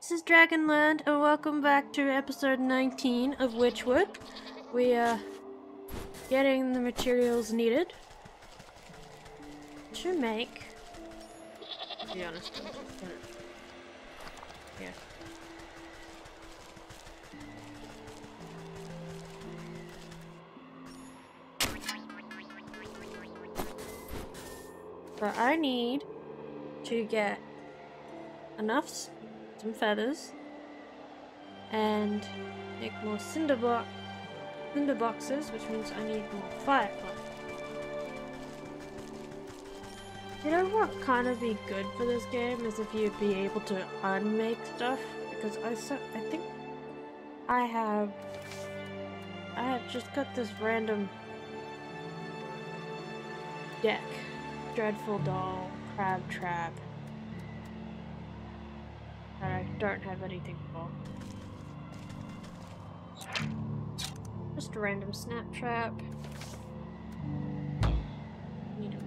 this is Dragonland, and welcome back to episode 19 of Wytchwood. We are getting the materials needed to make. To be honest, I'm just gonna. Yeah. But I need to get some feathers, and make more cinder boxes, which means I need more fireflies. You know what kind of be good for this game is if you'd be able to unmake stuff, because I think I have just got this random deck. Dreadful Doll, Crab Trap. That I don't have anything for. Just a random snap trap. Need a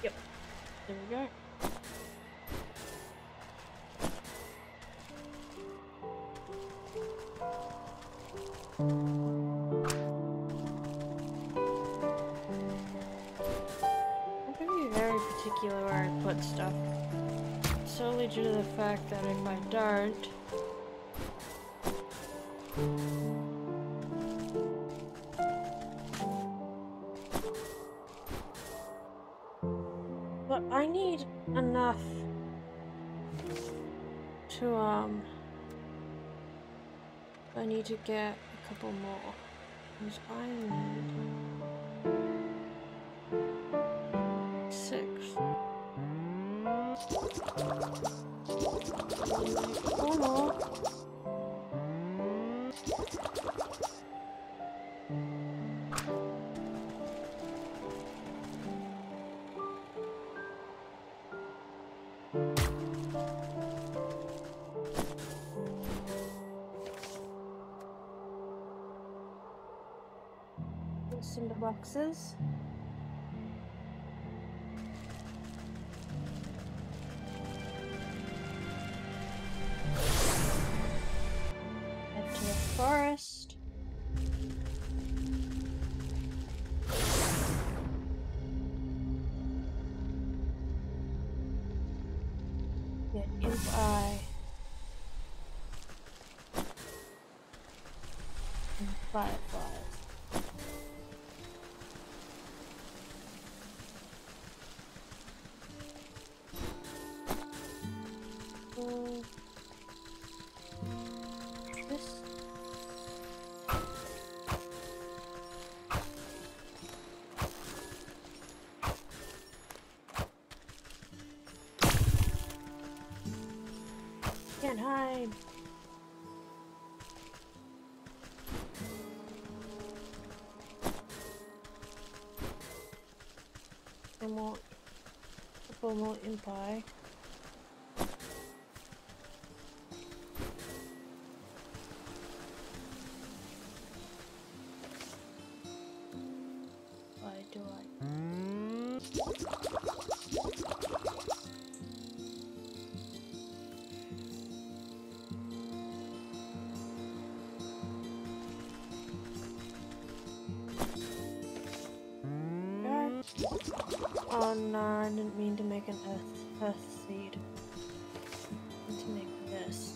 Yep. There we go. I'm gonna be very particular where I put stuff. Solely due to the fact that if I don't, but I need enough to I need to get a couple more, because I need 6. 4 more. Cinder boxes. Head to the forest. Get imp eye. And fireflies. Can't hide. A couple more imp eye. Why do I? Oh no, I didn't mean to make an earth seed. I need to make this.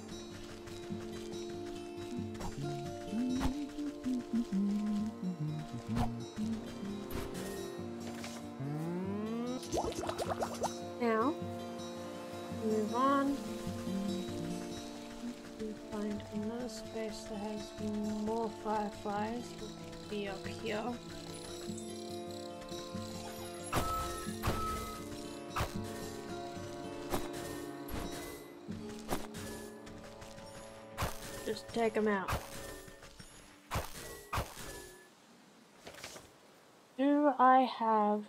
Now, move on. We find another space that has more fireflies. It'll be up here. Just take them out. Do I have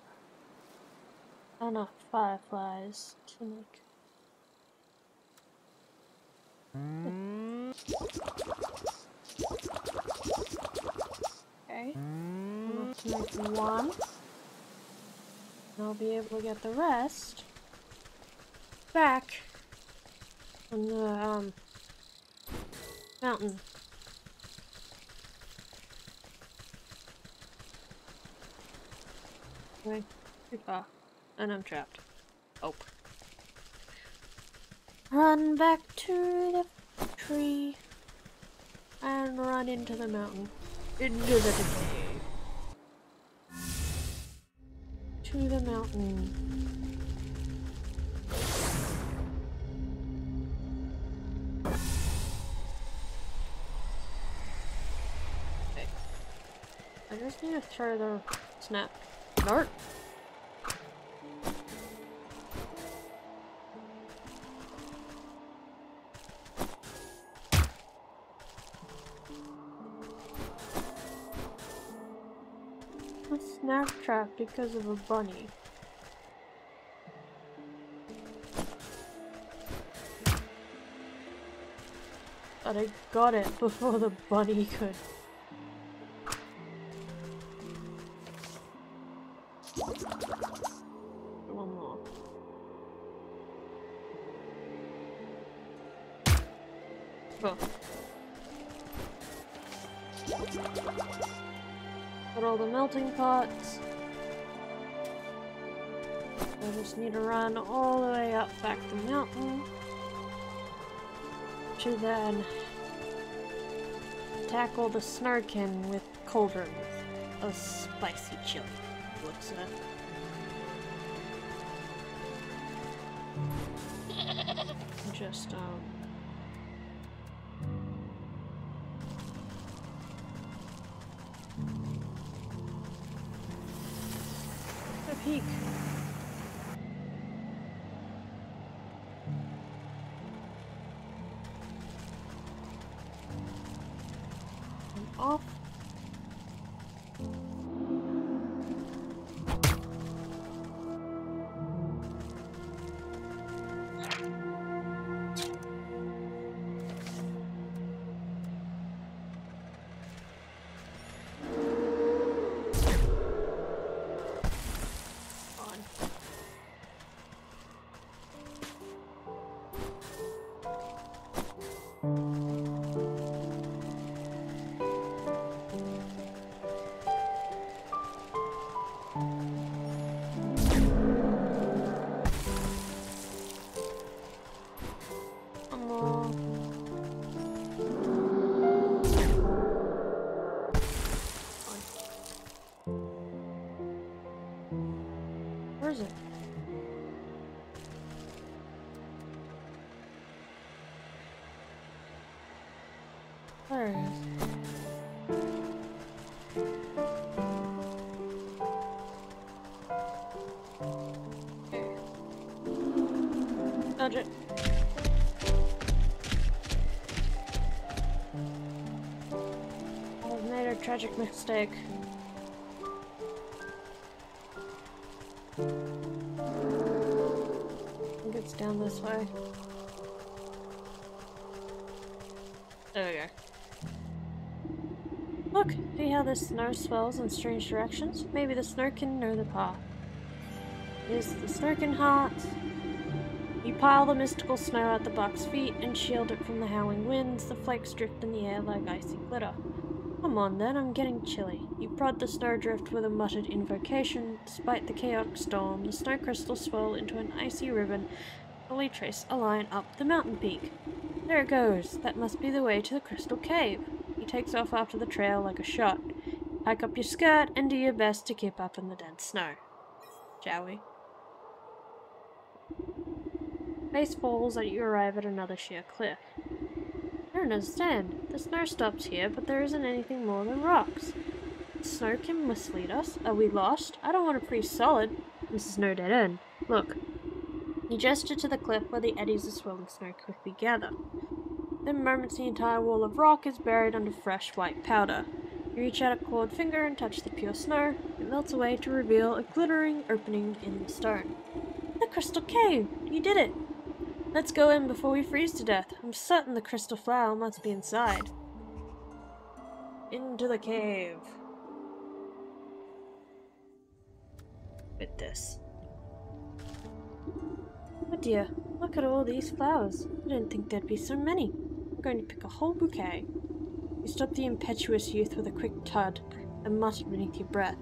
enough fireflies to make? Okay. Enough to make one. And I'll be able to get the rest back on the mountain. Anyway, too far. And I'm trapped. Oh. Run back to the tree and run into the mountain. Into the cave. To the mountain. Okay. I just need to throw the snap. Dart. A snap trap because of a bunny. But I got it before the bunny could. One more. Oh. Got all the melting pots. I just need to run all the way up back the mountain to then tackle the snarkin with cauldron with a spicy chili. What's that? Just a peek. I'm off. Where is it? There it is. Dodge it. I've made a tragic mistake. I think it's down this way. There we go. Look, see how the snow swells in strange directions? Maybe the snowkin know the path. Here's the snowkin heart. You pile the mystical snow at the buck's feet and shield it from the howling winds. The flakes drift in the air like icy glitter. Come on then, I'm getting chilly. You prod the snowdrift with a muttered invocation. Despite the chaotic storm, the snow crystals swirl into an icy ribbon, fully trace a line up the mountain peak. There it goes. That must be the way to the crystal cave. He takes off after the trail like a shot. Hike up your skirt and do your best to keep up in the dead snow. Shall we? Face falls as you arrive at another sheer cliff. I don't understand. The snow stops here, but there isn't anything more than rocks. The snow can mislead us. Are we lost? I don't want to freeze solid. This is no dead end. Look. You gesture to the cliff where the eddies of swirling snow quickly gather. Within moments, the entire wall of rock is buried under fresh white powder. You reach out a clawed finger and touch the pure snow. It it melts away to reveal a glittering opening in the stone. The crystal cave! You did it! Let's go in before we freeze to death. I'm certain the crystal flower must be inside. Into the cave. With this. Oh dear, look at all these flowers. I didn't think there'd be so many. I'm going to pick a whole bouquet. You stopped the impetuous youth with a quick tud and muttered beneath your breath.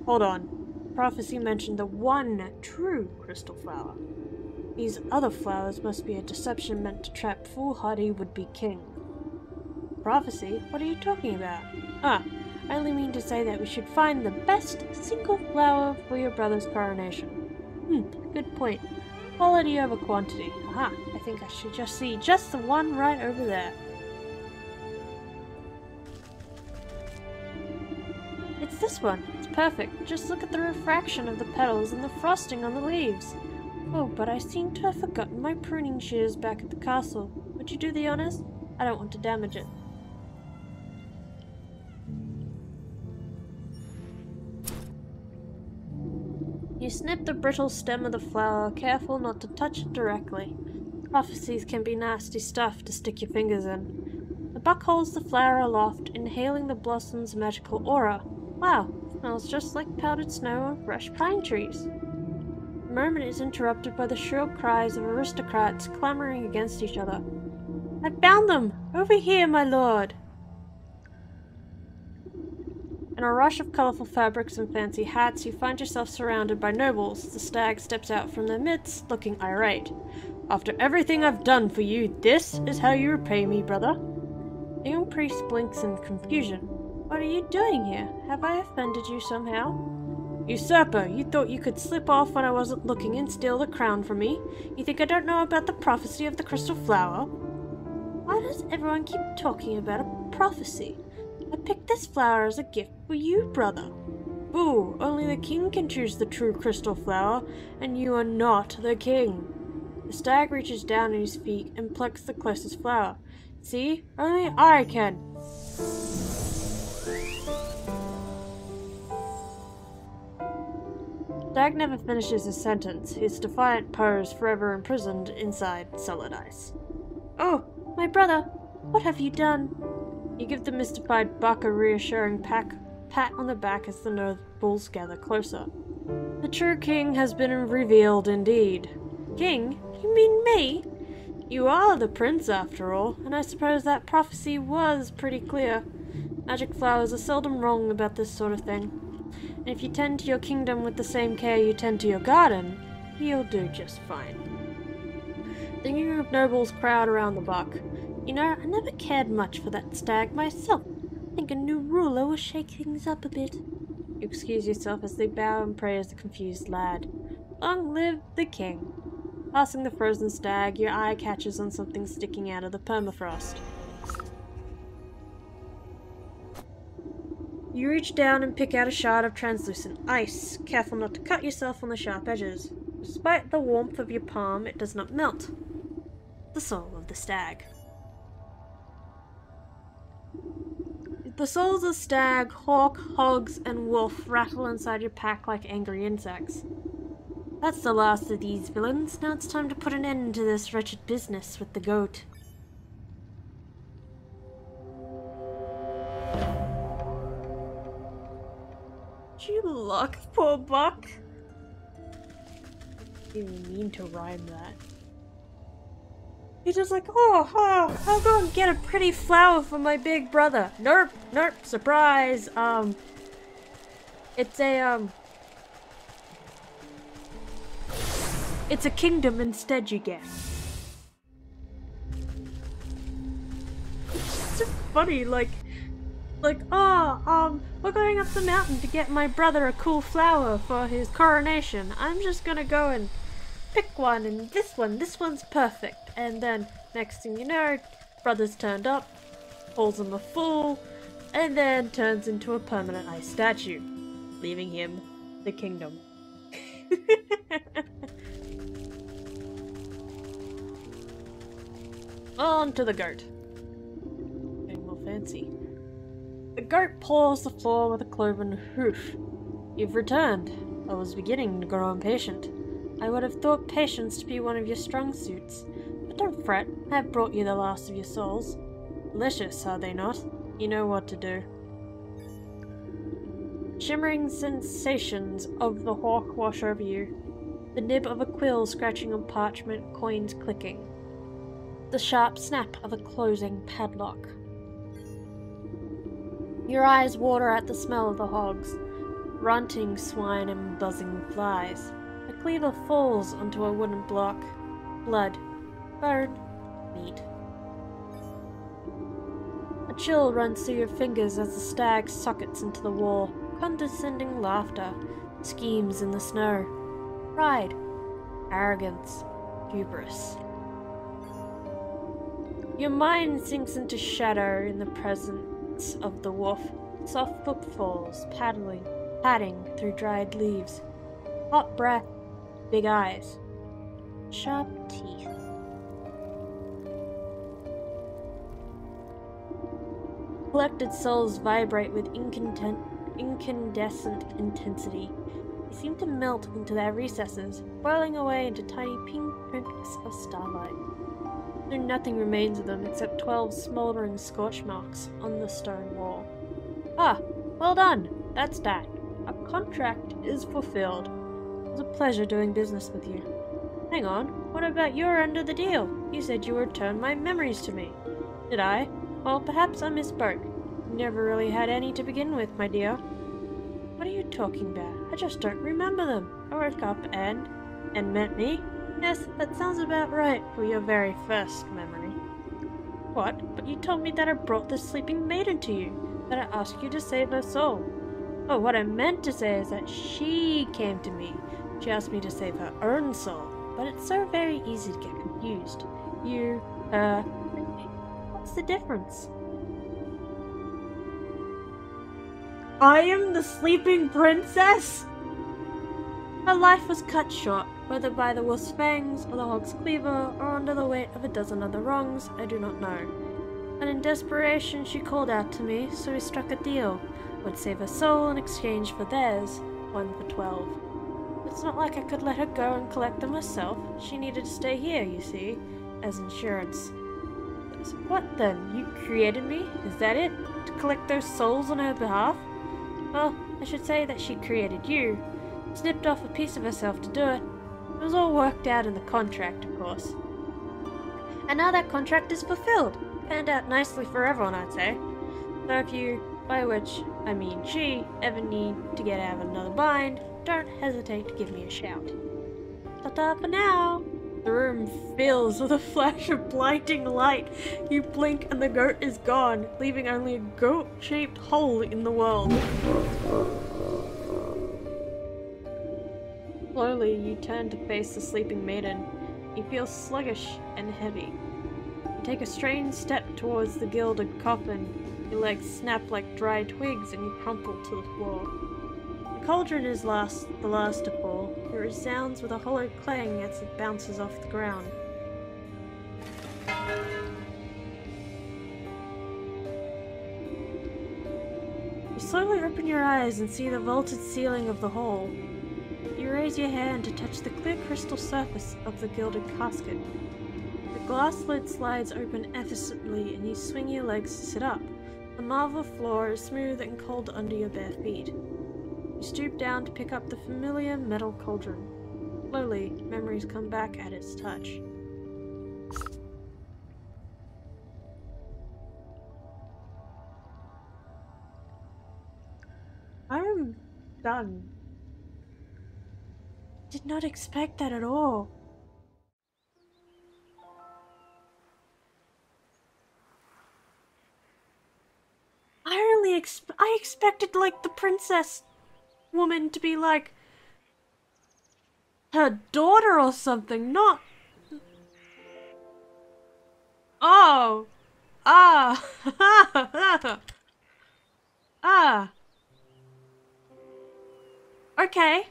Hold on. Prophecy mentioned the one true crystal flower. These other flowers must be a deception meant to trap foolhardy would-be king. Prophecy? What are you talking about? I only mean to say that we should find the best single flower for your brother's coronation. Good point. Quality over quantity. Aha, I think I should just see just the one right over there. It's this one. It's perfect. Just look at the refraction of the petals and the frosting on the leaves. Oh, but I seem to have forgotten my pruning shears back at the castle. Would you do the honors? I don't want to damage it. You snip the brittle stem of the flower, careful not to touch it directly. Prophecies can be nasty stuff to stick your fingers in. The buck holds the flower aloft, inhaling the blossom's magical aura. Wow, smells just like powdered snow and fresh pine trees. The moment is interrupted by the shrill cries of aristocrats clamoring against each other. I found them! Over here, my lord! In a rush of colourful fabrics and fancy hats, you find yourself surrounded by nobles. The stag steps out from their midst, looking irate. After everything I've done for you, this is how you repay me, brother? The young priest blinks in confusion. What are you doing here? Have I offended you somehow? Usurper, you thought you could slip off when I wasn't looking and steal the crown from me? You think I don't know about the prophecy of the crystal flower? Why does everyone keep talking about a prophecy? I picked this flower as a gift for you, brother. Boo, only the king can choose the true crystal flower, and you are not the king. The stag reaches down at his feet and plucks the closest flower. See? Only I can. Stag never finishes his sentence, his defiant pose forever imprisoned inside solid ice. Oh, my brother, what have you done? You give the mystified buck a reassuring pat on the back as the nobles gather closer. The true king has been revealed indeed. King? You mean me? You are the prince after all, and I suppose that prophecy was pretty clear. Magic flowers are seldom wrong about this sort of thing. And if you tend to your kingdom with the same care you tend to your garden, you'll do just fine. Thinking of nobles crowd around the buck. You know, I never cared much for that stag myself. I think a new ruler will shake things up a bit. You excuse yourself as they bow and praise the confused lad. Long live the king. Passing the frozen stag, your eye catches on something sticking out of the permafrost. You reach down and pick out a shard of translucent ice, careful not to cut yourself on the sharp edges. Despite the warmth of your palm, it does not melt. The soul of the stag. The souls of stag, hawk, hogs, and wolf rattle inside your pack like angry insects. That's the last of these villains. Now it's time to put an end to this wretched business with the goat. You luck, poor buck. You mean to rhyme that? You're just like, I'll go and get a pretty flower for my big brother. Nope, surprise. It's a kingdom instead you get. It's so funny, we're going up the mountain to get my brother a cool flower for his coronation. I'm just gonna go and pick one, and this one's perfect. And then, next thing you know, brother's turned up, calls him a fool, and then turns into a permanent ice statue, leaving him the kingdom. On to the goat. Getting more fancy. The goat paws the floor with a cloven hoof. You've returned. I was beginning to grow impatient. I would have thought patience to be one of your strong suits. But don't fret, I have brought you the last of your souls. Delicious, are they not? You know what to do. Shimmering sensations of the hawk wash over you. The nib of a quill scratching on parchment, coins clicking. The sharp snap of a closing padlock. Your eyes water at the smell of the hogs, grunting swine and buzzing flies. A cleaver falls onto a wooden block. Blood. Bone. Meat. A chill runs through your fingers as the stag sockets into the wall. Condescending laughter. Schemes in the snow. Pride. Arrogance. Hubris. Your mind sinks into shadow in the presence of the wolf. Soft footfalls, padding through dried leaves. Hot breath, big eyes, sharp teeth. Collected souls vibrate with incandescent intensity. They seem to melt into their recesses, boiling away into tiny pink pinks of starlight. Soon nothing remains of them except 12 smouldering scorch marks on the stone wall. Ah, well done! That's that. Our contract is fulfilled. It was a pleasure doing business with you. Hang on, what about your end of the deal? You said you would return my memories to me. Did I? Well, perhaps I misspoke. You never really had any to begin with, my dear. What are you talking about? I just don't remember them. I woke up and met me? Yes, that sounds about right for your very first memory. What? But you told me that I brought the sleeping maiden to you, that I asked you to save her soul. Oh, what I meant to say is that she came to me. She asked me to save her own soul, but it's so very easy to get confused. You, her, what's the difference? I am the sleeping princess? Her life was cut short, whether by the wolf's fangs, or the hog's cleaver, or under the weight of a dozen other wrongs, I do not know. And in desperation she called out to me, so we struck a deal. Would save her soul in exchange for theirs, 1 for 12. It's not like I could let her go and collect them myself. She needed to stay here, you see, as insurance. So what then? You created me? Is that it? To collect those souls on her behalf? Well, I should say that she created you. Snipped off a piece of herself to do it. It was all worked out in the contract, of course. And now that contract is fulfilled. Panned out nicely for everyone, I'd say. So if you, by which I mean she, ever need to get out of another bind, don't hesitate to give me a shout. Ta-ta for now! The room fills with a flash of blinding light. You blink and the goat is gone, leaving only a goat-shaped hole in the world. Slowly, you turn to face the sleeping maiden. You feel sluggish and heavy. You take a strange step towards the gilded coffin. Your legs snap like dry twigs and you crumple to the floor. The cauldron is the last to fall. It resounds with a hollow clang as it bounces off the ground. You slowly open your eyes and see the vaulted ceiling of the hall. You raise your hand to touch the clear crystal surface of the gilded casket. The glass lid slides open effortlessly and you swing your legs to sit up. The marble floor is smooth and cold under your bare feet. You stoop down to pick up the familiar metal cauldron. Slowly, memories come back at its touch. I am done. Did not expect that at all. I expected like the princess woman to be like her daughter or something, not... Oh! Ah! Ah! Okay.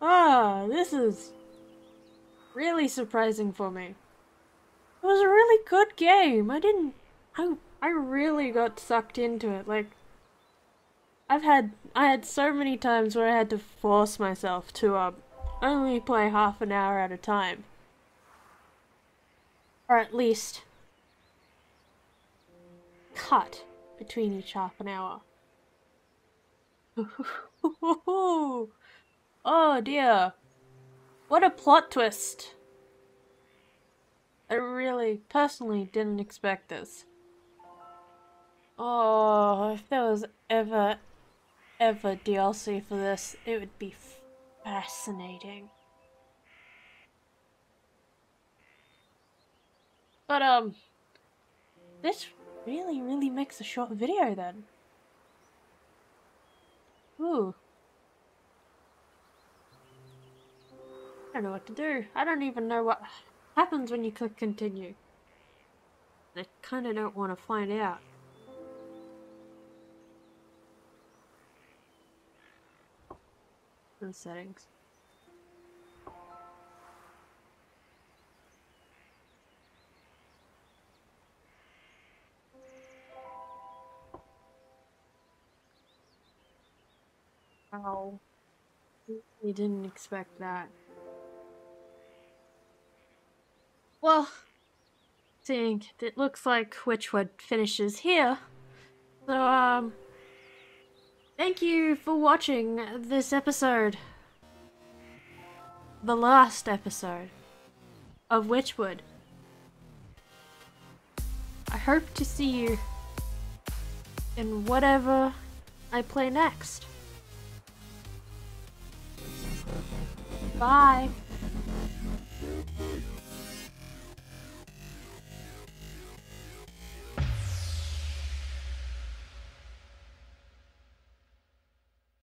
Ah, this is really surprising for me. It was a really good game. I I really got sucked into it. Like, I had so many times where I had to force myself to only play half an hour at a time. Or at least cut between each half an hour. Oh dear. What a plot twist. I really, personally didn't expect this. Oh, if there was ever DLC for this, it would be fascinating. But, this really makes a short video then. Ooh. I don't know what to do. I don't even know what happens when you click continue. I kinda don't want to find out. In settings. Ow. You didn't expect that. Well, seeing it looks like Wytchwood finishes here. So, thank you for watching this episode. The last episode of Wytchwood. I hope to see you in whatever I play next. Bye.